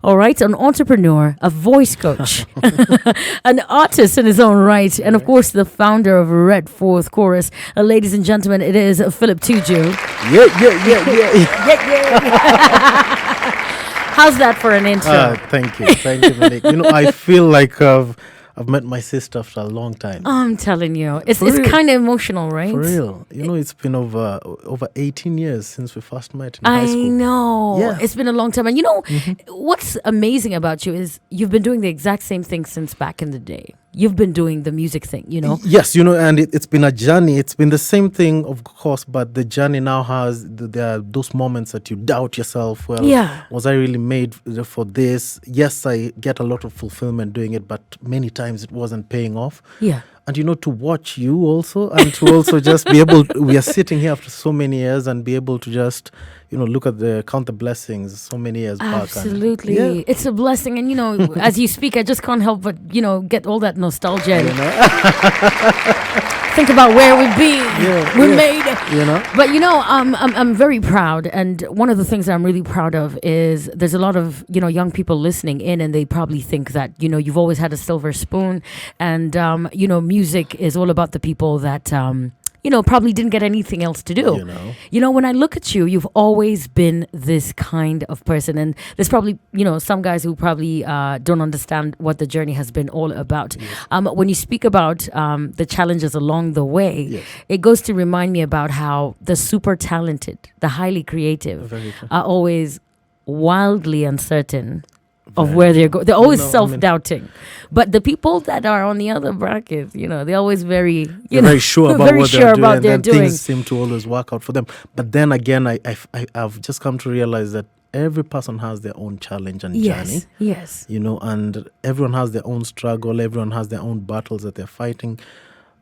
All right, an entrepreneur, a voice coach, an artist in his own right, and of course, the founder of Red Fourth Chorus. Ladies and gentlemen, it is Philip Tuju. How's that for an intro? Thank you, Monique. I feel like I've met my sister after a long time. I'm telling you, it's real. kind of emotional, right? For real. It's been over 18 years since we first met in high school. I know. Yeah. It's been a long time. And what's amazing about you is you've been doing the exact same thing since back in the day. You've been doing the music thing, Yes, and it's been a journey. It's been the same thing, of course, but the journey now has, there are those moments that you doubt yourself. Well, was I really made for this? Yes, I get a lot of fulfillment doing it, but many times it wasn't paying off. Yeah. And to watch you also, and to also just be able, we are sitting here after so many years and be able to just, look at count the blessings so many years back. Absolutely. It's a blessing. And, as you speak, I just can't help but, get all that nostalgia. Think about where we've been. We made it. But, I'm very proud. And one of the things I'm really proud of is there's a lot of, young people listening in, and they probably think that, you've always had a silver spoon. And, music is all about the people that... probably didn't get anything else to do. When I look at you, you've always been this kind of person. And there's probably, some guys who probably don't understand what the journey has been all about. Yes. When you speak about the challenges along the way, it goes to remind me about how the super talented, the highly creative are always wildly uncertain of where they're going. They're always self-doubting. But the people that are on the other brackets, they're always very, very sure about what they're doing. And then doing. Things seem to always work out for them. But then again, I've just come to realize that every person has their own challenge and journey. Yes. And everyone has their own struggle. Everyone has their own battles that they're fighting.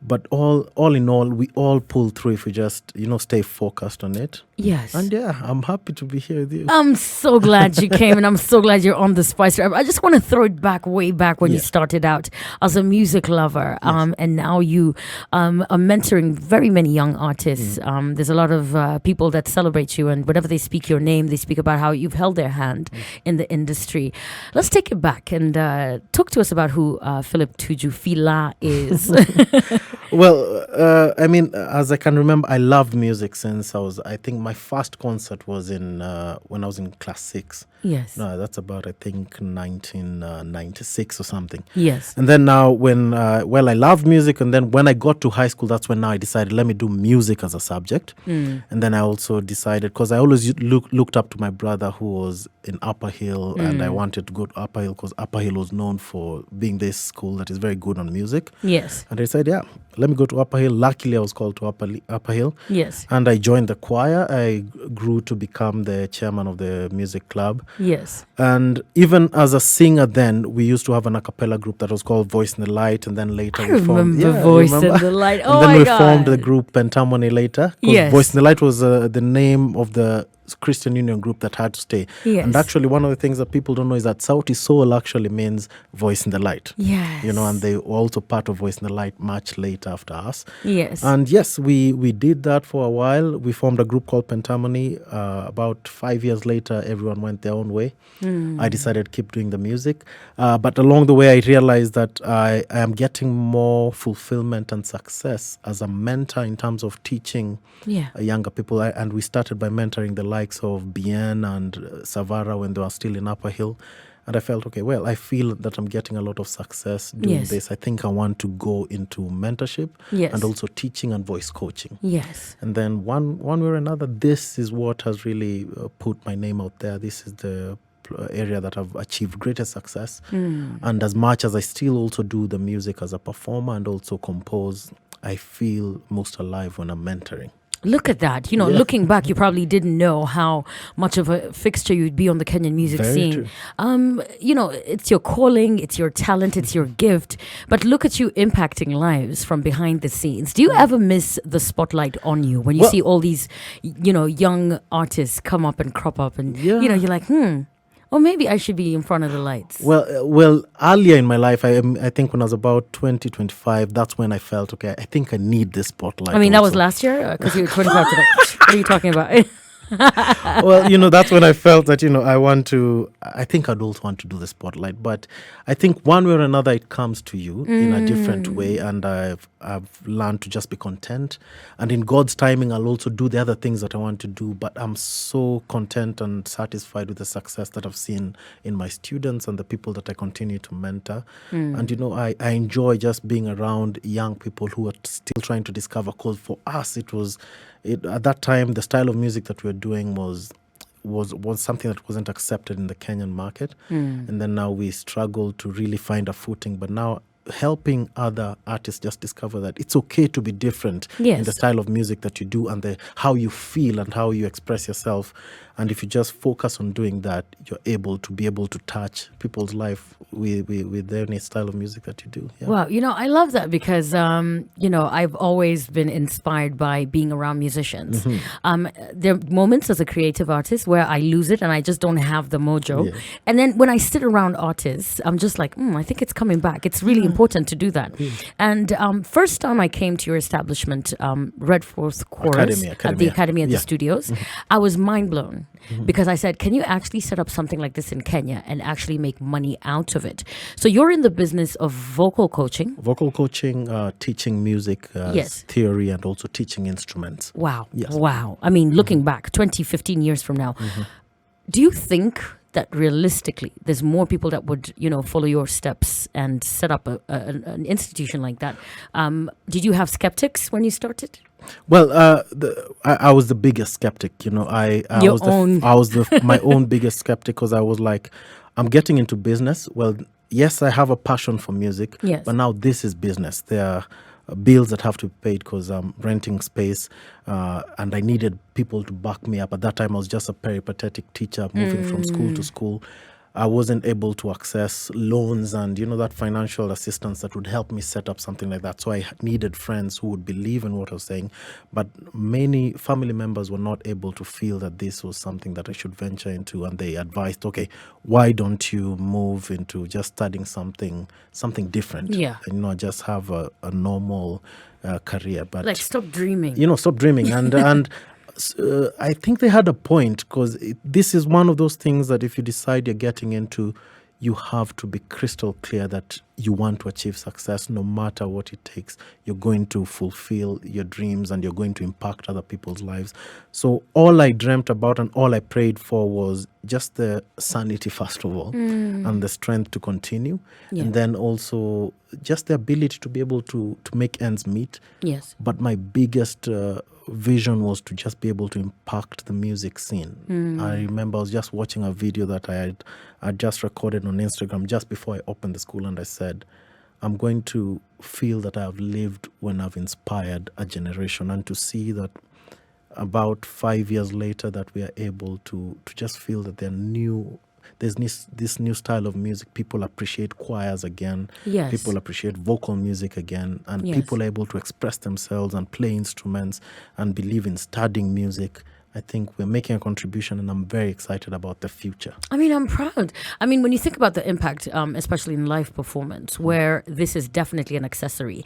But all in all, we all pull through if we just, stay focused on it. Yes. And I'm happy to be here with you. I'm so glad you came, and I'm so glad you're on the Spice Drive. I just want to throw it back, way back when you started out as a music lover. And now you are mentoring very many young artists. There's a lot of people that celebrate you, and whenever they speak your name, they speak about how you've held their hand in the industry. Let's take it back and talk to us about who Philip Tuju Filah is. Well, as I can remember, I loved music since I think my first concert was when I was in class 6. Yes. No, that's about, I think, 1996 or something. Yes. And then now I loved music. And then when I got to high school, that's when now I decided, let me do music as a subject. And then I also decided, because I always looked up to my brother who was in Upper Hill, and I wanted to go to Upper Hill because Upper Hill was known for being this school that is very good on music. Yes. And I said, let me go to Upper Hill. Luckily, I was called to Upper Hill. Yes. And I joined the choir. I grew to become the chairman of the music club. Yes. And even as a singer then, we used to have an a cappella group that was called Voice in the Light. And then later I remember Voice in the Light. Oh, and then my we God. formed the group Pentamony later. Yes. Voice in the Light was the name of the Christian Union group that had to stay. Yes. And actually, one of the things that people don't know is that Sauti Soul actually means Voice in the Light. Yes. And they were also part of Voice in the Light much later after us. Yes. And yes, we did that for a while. We formed a group called Pentamony. About 5 years later, everyone went their own way. I decided to keep doing the music. But along the way, I realized that I am getting more fulfillment and success as a mentor in terms of teaching younger people. And we started by mentoring the likes of Bien and Savara when they were still in Upper Hill. And I felt, I feel that I'm getting a lot of success doing this. I think I want to go into mentorship and also teaching and voice coaching. Yes. And then one way or another, this is what has really put my name out there. This is the area that I've achieved greater success. And as much as I still also do the music as a performer and also compose, I feel most alive when I'm mentoring. Look at that. Looking back, you probably didn't know how much of a fixture you'd be on the Kenyan music scene. True. It's your calling, it's your talent, it's your gift. But look at you impacting lives from behind the scenes. Do you ever miss the spotlight on you when you see all these, young artists come up and crop up and, you're like, or maybe I should be in front of the lights. Well, earlier in my life, I think when I was about 20, 25, that's when I felt, I think I need this spotlight. I mean, that was last year? Because you were 25 today. What are you talking about? Well, that's when I felt that, I think adults want to do the spotlight, but I think one way or another it comes to you in a different way, and I've learned to just be content, and in God's timing I'll also do the other things that I want to do, but I'm so content and satisfied with the success that I've seen in my students and the people that I continue to mentor. And I enjoy just being around young people who are still trying to discover, because for us at that time the style of music that we were doing was something that wasn't accepted in the Kenyan market. And then now we struggle to really find a footing, but now helping other artists just discover that it's okay to be different in the style of music that you do, and how you feel and how you express yourself. And if you just focus on doing that, you're able to touch people's life with any style of music that you do. Yeah. Wow, I love that because, I've always been inspired by being around musicians. There are moments as a creative artist where I lose it and I just don't have the mojo. Yeah. And then when I sit around artists, I'm just like, I think it's coming back. It's really important to do that. And first time I came to your establishment, Red Fourth Chorus at the Academy at the studios, I was mind blown. Because I said, can you actually set up something like this in Kenya and actually make money out of it? So you're in the business of vocal coaching, teaching music theory, and also teaching instruments. Wow. Yes. Wow. I mean, looking back 20, 15 years from now, do you think that realistically there's more people that would, follow your steps and set up an institution like that? Did you have skeptics when you started? Well, I was the biggest skeptic. I was my own biggest skeptic, because I was like, I'm getting into business. Well, yes, I have a passion for music, but now this is business. There are bills that have to be paid because I'm renting space, and I needed people to back me up. At that time, I was just a peripatetic teacher moving from school to school. I wasn't able to access loans and, that financial assistance that would help me set up something like that. So I needed friends who would believe in what I was saying. But many family members were not able to feel that this was something that I should venture into. And they advised, okay, why don't you move into just studying something different? Yeah. And, just have a normal career. But stop dreaming. Stop dreaming. And I think they had a point, because this is one of those things that if you decide you're getting into, you have to be crystal clear that you want to achieve success no matter what it takes. You're going to fulfill your dreams and you're going to impact other people's lives. So all I dreamt about and all I prayed for was just the sanity, first of all, and the strength to continue. Yeah. And then also just the ability to be able to make ends meet. Yes. But my biggest vision was to just be able to impact the music scene. I remember I was just watching a video that I just recorded on Instagram just before I opened the school, and I said, I'm going to feel that I have lived when I've inspired a generation, and to see that about 5 years later that we are able to just feel that there's this new style of music. People appreciate choirs again. Yes. People appreciate vocal music again. And people are able to express themselves and play instruments and believe in studying music. I think we're making a contribution, and I'm very excited about the future. I mean, I'm proud. I mean, when you think about the impact, especially in live performance, where this is definitely an accessory,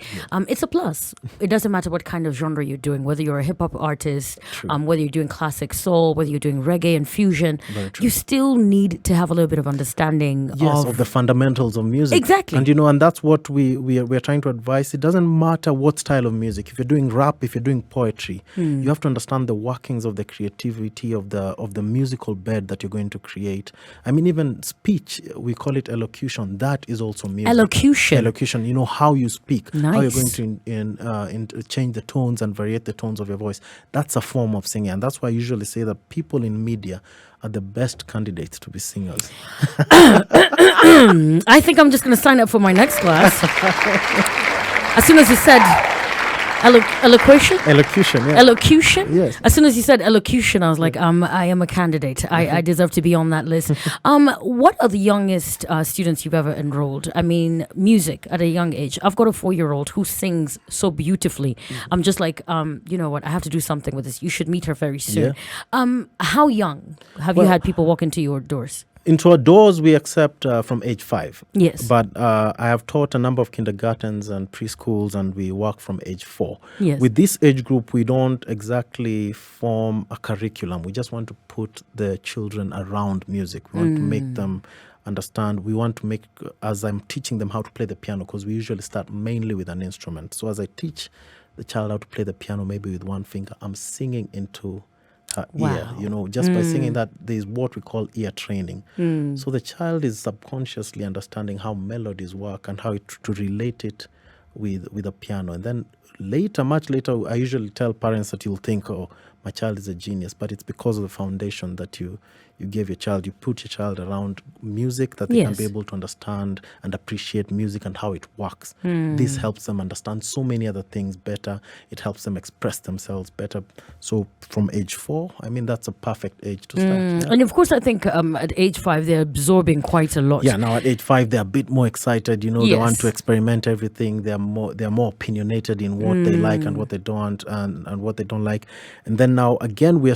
it's a plus. It doesn't matter what kind of genre you're doing, whether you're a hip-hop artist, whether you're doing classic soul, whether you're doing reggae and fusion, you still need to have a little bit of understanding of the fundamentals of music. Exactly. And, and that's what we're trying to advise. It doesn't matter what style of music. If you're doing rap, if you're doing poetry, you have to understand the workings of the creativity of the musical bed that you're going to create. I mean, even speech, we call it elocution. That is also music. Elocution. How you speak, how you're going to change the tones and variate the tones of your voice. That's a form of singing, and that's why I usually say that people in media are the best candidates to be singers. I think I'm just going to sign up for my next class. As soon as you said elocution, yeah. Elocution? Yes. As soon as you said elocution, I was like, I am a candidate. I deserve to be on that list. What are the youngest students you've ever enrolled? I mean, music at a young age. I've got a 4-year-old who sings so beautifully. I'm just like, you know what? I have to do something with this. You should meet her very soon. Yeah. How young have you had people walk into your doors? into our doors, we accept from age 5. Yes. But I have taught a number of kindergartens and preschools, and we work from age 4. Yes. With this age group, we don't exactly form a curriculum. We just want to put the children around music. We want to make them understand. We want to make, as I'm teaching them how to play the piano, because we usually start mainly with an instrument. So as I teach the child how to play the piano, maybe with one finger, I'm singing into her ear. Just by singing that, there's what we call ear training. So the child is subconsciously understanding how melodies work and how to relate it with a piano. And then later, much later, I usually tell parents that you'll think, oh, my child is a genius, but it's because of the foundation that you gave your child. You put your child around music that they can be able to understand and appreciate music and how it works. This helps them understand so many other things better. It helps them express themselves better. So from age 4, I mean, that's a perfect age to start. Yeah. And of course, I think at age 5, they're absorbing quite a lot. Yeah, now at age 5, they're a bit more excited. They want to experiment everything. They're more opinionated in what they like and what they don't and what they don't like. And then now, again, we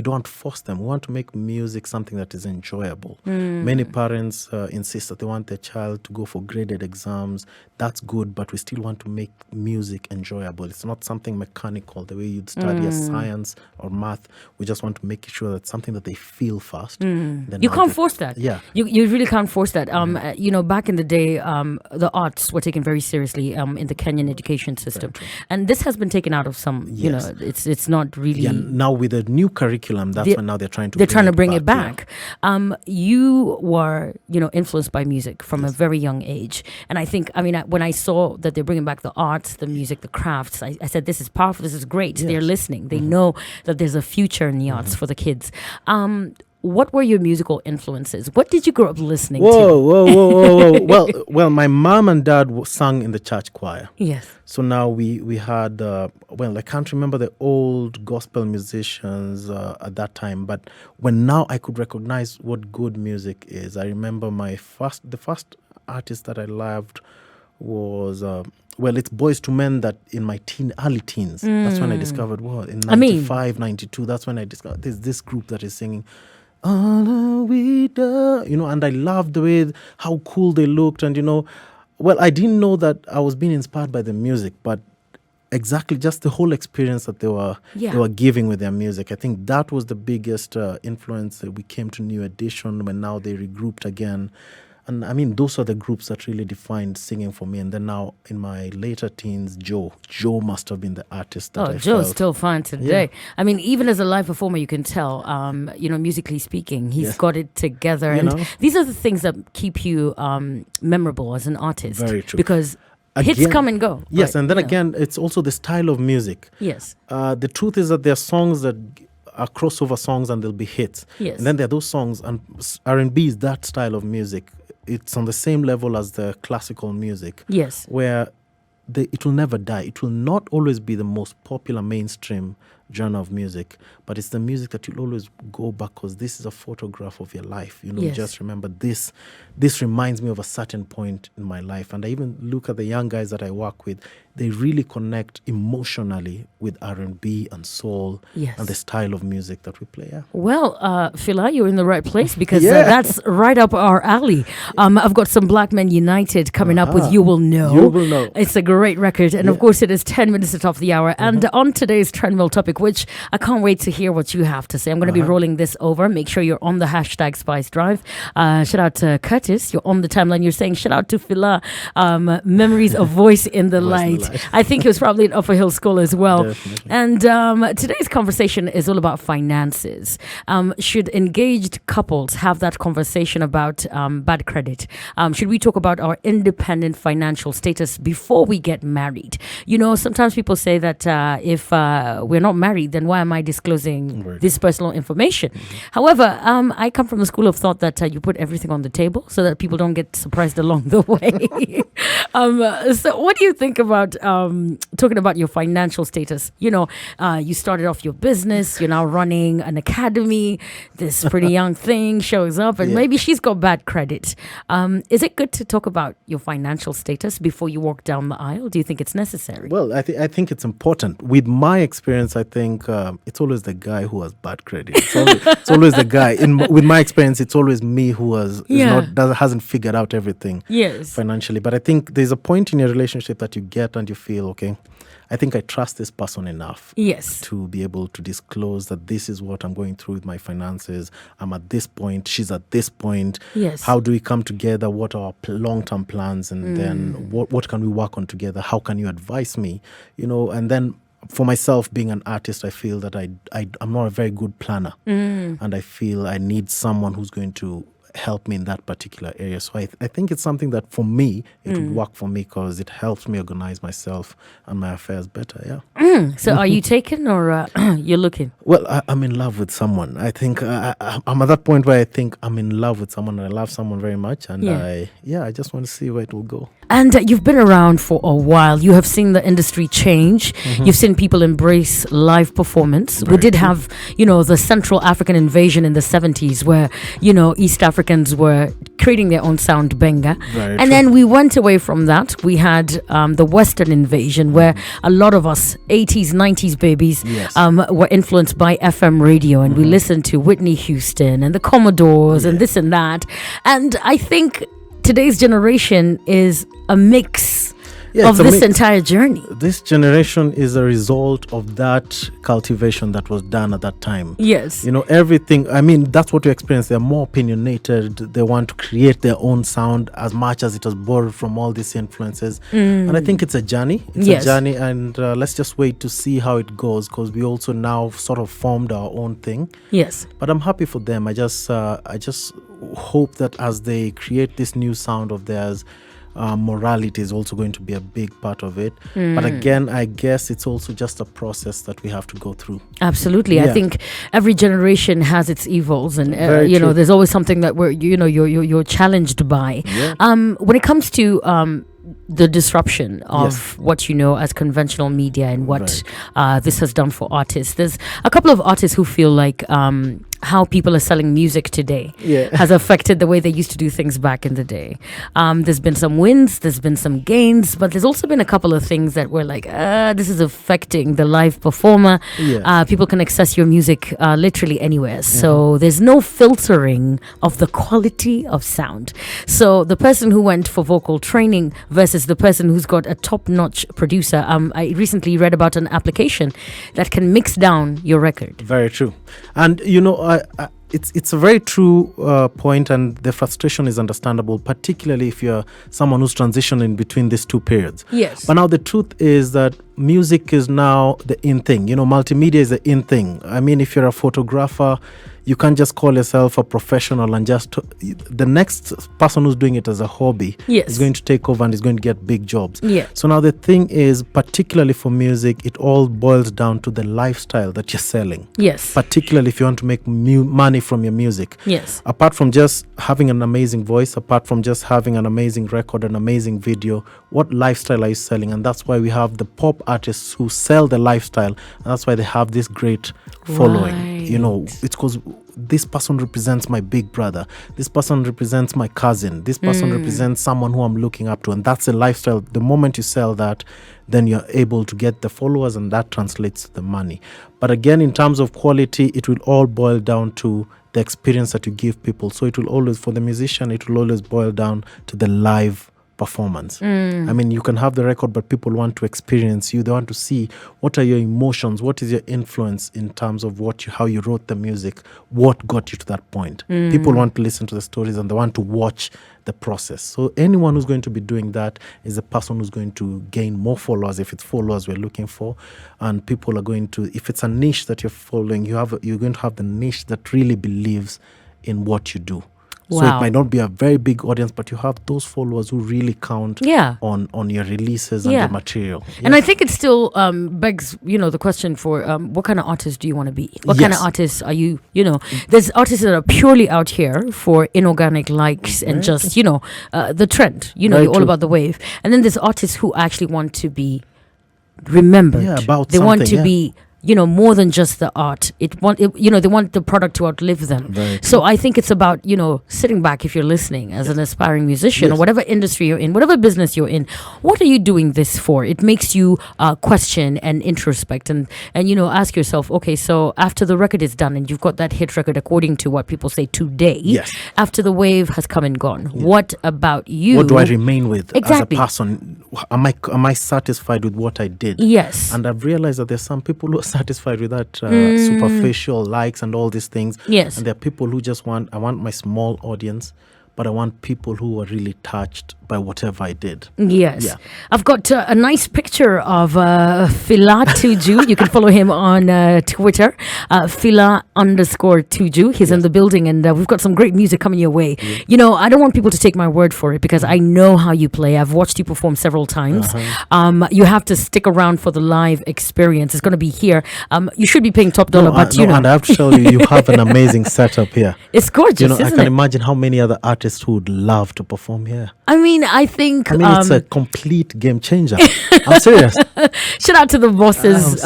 don't force them. We want to make music something that is enjoyable. Many parents insist that they want their child to go for graded exams. That's good, but we still want to make music enjoyable. It's not something mechanical, the way you'd study a science or math. We just want to make sure that something that they feel first. You can't force that. Yeah. You really can't force that. Back in the day, the arts were taken very seriously in the Kenyan education system. And this has been taken out of some, it's not really... Yeah, now with a new curriculum, that's when now they're trying to bring it back. Yeah. You were, influenced by music from a very young age. And I think, when I saw that they're bringing back the arts, the music, the crafts, I said, this is powerful, this is great. Yes. They're listening. They know that there's a future in the arts for the kids. What were your musical influences? What did you grow up listening to? Whoa. Well, my mom and dad sang in the church choir. Yes. So now we had, I can't remember the old gospel musicians at that time, but when now I could recognize what good music is, I remember the first artist that I loved was... it's Boys to Men that in my early teens, that's when I discovered, in 95, 92, that's when I discovered there's this group that is singing, and I loved the way, how cool they looked. And, I didn't know that I was being inspired by the music, but exactly just the whole experience that they were giving with their music. I think that was the biggest influence that we came to New Edition when now they regrouped again. And those are the groups that really defined singing for me. And then now in my later teens, Joe must have been the artist that I Joe's felt. Still fine today. Yeah. Even as a live performer, you can tell, musically speaking, he's got it together. These are the things that keep you memorable as an artist. Very true. Because hits come and go. Yes, and then again, it's also the style of music. Yes. The truth is that there are songs that are crossover songs and they'll be hits. Yes. And then there are those songs, and R&B is that style of music. It's on the same level as the classical music. Yes. Where it will never die. It will not always be the most popular mainstream genre of music, but it's the music that you'll always go back because this is a photograph of your life. Just remember this reminds me of a certain point in my life. And I even look at the young guys that I work with, they really connect emotionally with R&B and soul and the style of music that we play. Yeah. Well, Filah, you're in the right place because that's right up our alley. I've got some Black Men United coming up with You Will Know. You Will Know. It's a great record. And of course, it is 10 minutes to top of the hour. And on today's Trendmill topic, which I can't wait to hear what you have to say. I'm going to be rolling this over. Make sure you're on the hashtag Spice Drive. Shout out to Curtis. You're on the timeline. You're saying shout out to Filah. Memories of Voice in the Light. I think it was probably at Upper Hill School as well. Definitely. And today's conversation is all about finances. Should engaged couples have that conversation about bad credit? Should we talk about our independent financial status before we get married? Sometimes people say that if we're not married, then why am I disclosing this personal information? However, I come from the school of thought that you put everything on the table so that people don't get surprised along the way. So what do you think about about your financial status. You started off your business. You're now running an academy. This pretty young thing shows up, and maybe she's got bad credit. Is it good to talk about your financial status before you walk down the aisle? Do you think it's necessary? Well, I think it's important. With my experience, I think it's always the guy who has bad credit. It's always the guy. With my experience, it's always me who hasn't figured out everything financially. But I think there's a point in your relationship that you get and you feel, okay, I think I trust this person enough to be able to disclose that this is what I'm going through with my finances. I'm at this point. She's at this point. Yes. How do we come together? What are our long-term plans? And then what can we work on together? How can you advise me? And then for myself, being an artist, I feel that I'm not a very good planner. And I feel I need someone who's going to help me in that particular area. So I think it's something that for me, it would work for me because it helps me organize myself and my affairs better, So are you taken or you're looking? Well, I'm in love with someone. I think I'm at that point where I think I'm in love with someone and I love someone very much. And I just want to see where it will go. And you've been around for a while. You have seen the industry change. You've seen people embrace live performance. We did have, the Central African invasion in the 70s where, East Africans were creating their own sound benga. And then we went away from that. We had the Western invasion where a lot of us 80s, 90s babies were influenced by FM radio. And we listened to Whitney Houston and the Commodores and this and that. And I think today's generation is a mix of this entire journey. This generation is a result of that cultivation that was done at that time. Yes. Everything, that's what we experience. They're more opinionated. They want to create their own sound as much as it was borrowed from all these influences. And I think it's a journey. It's a journey, and let's just wait to see how it goes because we also now sort of formed our own thing. Yes. But I'm happy for them. I just hope that as they create this new sound of theirs, morality is also going to be a big part of it. But again, I guess it's also just a process that we have to go through. Absolutely. I think every generation has its evils and there's always something that you're challenged by. When it comes to the disruption of what as conventional media and what this has done for artists, there's a couple of artists who feel like how people are selling music today has affected the way they used to do things back in the day. There's been some wins, there's been some gains, but there's also been a couple of things that were like, this is affecting the live performer. People can access your music literally anywhere. So there's no filtering of the quality of sound. So the person who went for vocal training versus the person who's got a top-notch producer. I recently read about an application that can mix down your record. Very true. And, it's a very true point, and the frustration is understandable, particularly if you're someone who's transitioning between these two periods. Yes. But now the truth is that music is now the in thing. Multimedia is the in thing. If you're a photographer, you can't just call yourself a professional and just the next person who's doing it as a hobby is going to take over and is going to get big jobs. So now the thing is, particularly for music, it all boils down to the lifestyle that you're selling. Particularly if you want to make money from your music. Apart from just having an amazing voice, apart from just having an amazing record, an amazing video, what lifestyle are you selling? And that's why we have the pop artists who sell the lifestyle, and that's why they have this great following. It's because this person represents my big brother, this person represents my cousin, this person represents someone who I'm looking up to, and that's a lifestyle. The moment you sell that, then you're able to get the followers, and that translates to the money. But again, in terms of quality, it will all boil down to the experience that you give people. So it will always, for the musician, it will always boil down to the live performance. You can have the record, but people want to experience you. They want to see what are your emotions, what is your influence in terms of how you wrote the music, what got you to that point. People want to listen to the stories and they want to watch the process. So anyone who's going to be doing that is a person who's going to gain more followers, if it's followers we're looking for, and people are going to, if it's a niche that you're following, you're going to have the niche that really believes in what you do. So it might not be a very big audience, but you have those followers who really count on your releases and the material. And I think it still begs, the question for what kind of artist do you want to be? What kind of artist are you? There's artists that are purely out here for inorganic likes and just, the trend. You're all about the wave. And then there's artists who actually want to be remembered. They want to be more than just the art. They want the product to outlive them. So I think it's about, sitting back if you're listening as an aspiring musician or whatever industry you're in, whatever business you're in. What are you doing this for? It makes you question and introspect and ask yourself, okay, so after the record is done and you've got that hit record according to what people say today, after the wave has come and gone, what about you? What do I remain with as a person? Am I satisfied with what I did? Yes. And I've realized that there's some people who are satisfied with that superficial likes and all these things. Yes. And there are people who just I want my small audience, but I want people who are really touched by whatever I did. Yes. Yeah. I've got a nice picture of Filah Tuju. You can follow him on Twitter, Filah_Tuju. He's in the building, and we've got some great music coming your way. I don't want people to take my word for it because I know how you play. I've watched you perform several times. You have to stick around for the live experience. It's going to be here. You should be paying top dollar, and I have to tell you, you have an amazing setup here. It's gorgeous, isn't I can imagine how many other artists who would love to perform here. I think it's a complete game changer. I'm serious. Shout out to the bosses,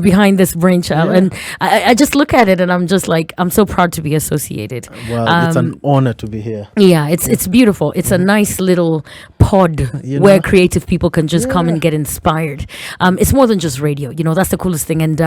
behind this brainchild. And I just look at it and I'm just like, I'm so proud to be associated. Well, it's an honor to be here. Yeah, it's beautiful. It's a nice little pod where creative people can just come and get inspired. It's more than just radio. That's the coolest thing. And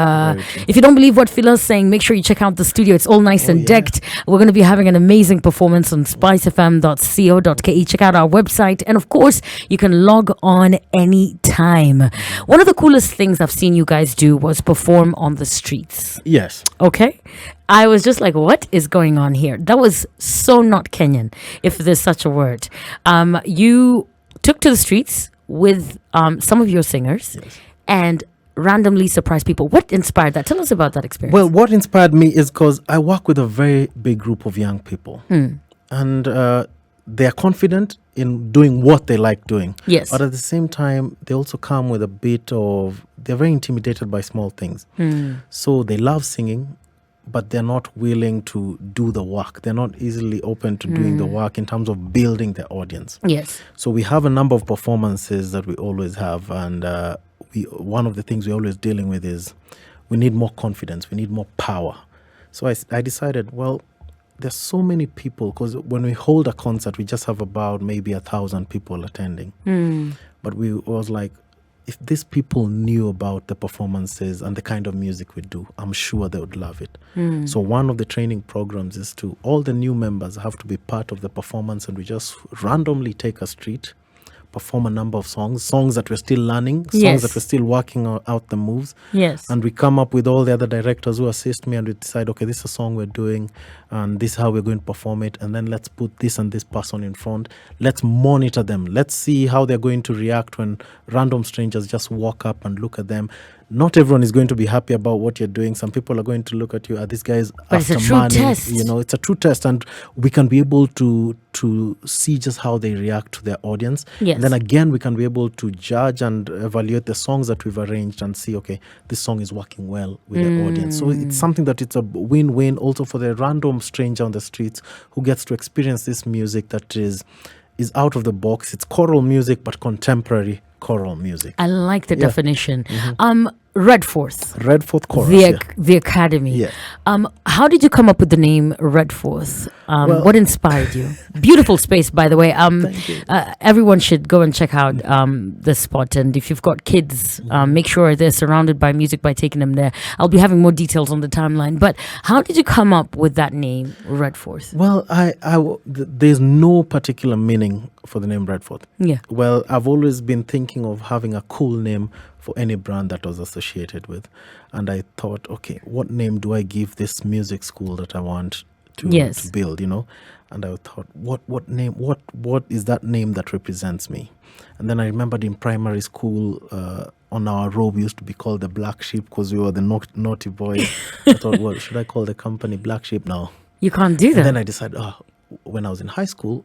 if you don't believe what Filah's saying, make sure you check out the studio. It's all nice and decked. We're going to be having an amazing performance on spicefm.co.ke. Check out our website. And of course, you can log on anytime. One of the coolest things I've seen you guys do was perform on the streets. Yes. Okay. I was just like, what is going on here? That was so not Kenyan, if there's such a word. You took to the streets with some of your singers and randomly surprised people. What inspired that? Tell us about that experience. Well, what inspired me is because I work with a very big group of young people. And they are confident in doing what they like doing. Yes. But at the same time, they also come with a bit of, they're very intimidated by small things. So they love singing, but they're not willing to do the work. They're not easily open to doing the work in terms of building their audience. Yes. So we have a number of performances that we always have. And one of the things we're always dealing with is we need more confidence. We need more power. So I decided, well, there's so many people, because when we hold a concert, we just have about maybe 1,000 people attending. But we was like, if these people knew about the performances and the kind of music we do, I'm sure they would love it. So one of the training programs is to, all the new members have to be part of the performance, and we just randomly take a street, perform a number of songs that we're still learning, songs that we're still working out the moves. Yes. And we come up with all the other directors who assist me, and we decide, okay, this is a song we're doing, and this is how we're going to perform it, and then let's put this and this person in front. Let's monitor them. Let's see how they're going to react when random strangers just walk up and look at them. Not everyone is going to be happy about what you're doing. Some people are going to look at you, these guys after it's a true money. Test. It's a true test, and we can be able to see just how they react to their audience. Yes. And then again, we can be able to judge and evaluate the songs that we've arranged and see, okay, this song is working well with the audience. So it's something that it's a win-win also for the random stranger on the streets who gets to experience this music that is out of the box. It's choral music, but contemporary choral music. I like the definition. Redforth Chorus. The Academy. Yeah. How did you come up with the name Redforth? What inspired you? Beautiful space, by the way. Thank you. Everyone should go and check out the spot. And if you've got kids, make sure they're surrounded by music by taking them there. I'll be having more details on the timeline. But how did you come up with that name, Redforth? Well, there's no particular meaning for the name Redforth. Yeah. Well, I've always been thinking of having a cool name for any brand that was associated with. And I thought, okay, what name do I give this music school that I want to build, And I thought, what name, what is that name that represents me? And then I remembered in primary school, on our robe, we used to be called the Black Sheep because we were the naughty boys. I thought, well, should I call the company Black Sheep now? You can't do that. And then I decided, when I was in high school,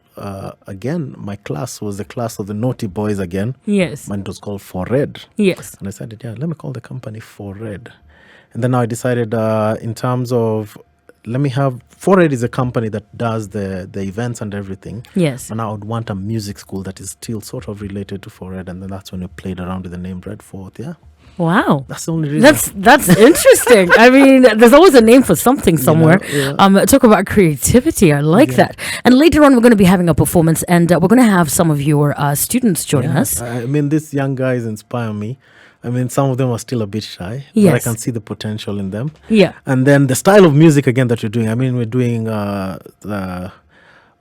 again, my class was the class of the naughty boys again. Yes. And it was called For Red. Yes. And I decided, let me call the company For Red. And then I decided in terms of, let me have, For Red is a company that does the events and everything. Yes. And I would want a music school that is still sort of related to For Red. And then that's when we played around with the name Red Fort, yeah. Wow. That's the only reason. That's interesting. I mean, there's always a name for something somewhere. Talk about creativity. I like that. And later on, we're going to be having a performance, and we're going to have some of your students join us. I mean, these young guys inspire me. I mean, some of them are still a bit shy, but I can see the potential in them. Yeah. And then the style of music, again, that you're doing. I mean, we're doing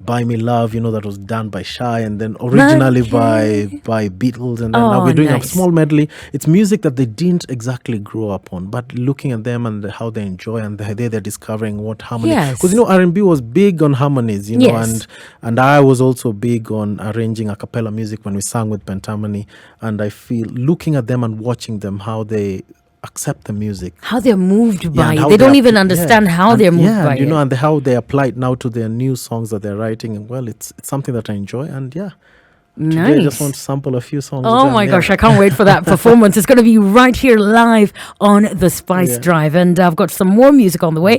Buy Me Love, that was done by Shy, and then originally by Beatles, and then now we're doing a small medley. It's music that they didn't exactly grow up on, but looking at them and how they enjoy, and they're discovering what harmony. Because R&B was big on harmonies, and I was also big on arranging a cappella music when we sang with Pentamony, and I feel looking at them and watching them how they accept the music, how they're moved by it. They don't even understand how they're moved by it. And how they apply it now to their new songs that they're writing. And well, it's something that I enjoy. And today I just want to sample a few songs. Oh my gosh, I can't wait for that performance. It's going to be right here live on the Spice Drive. And I've got some more music on the way.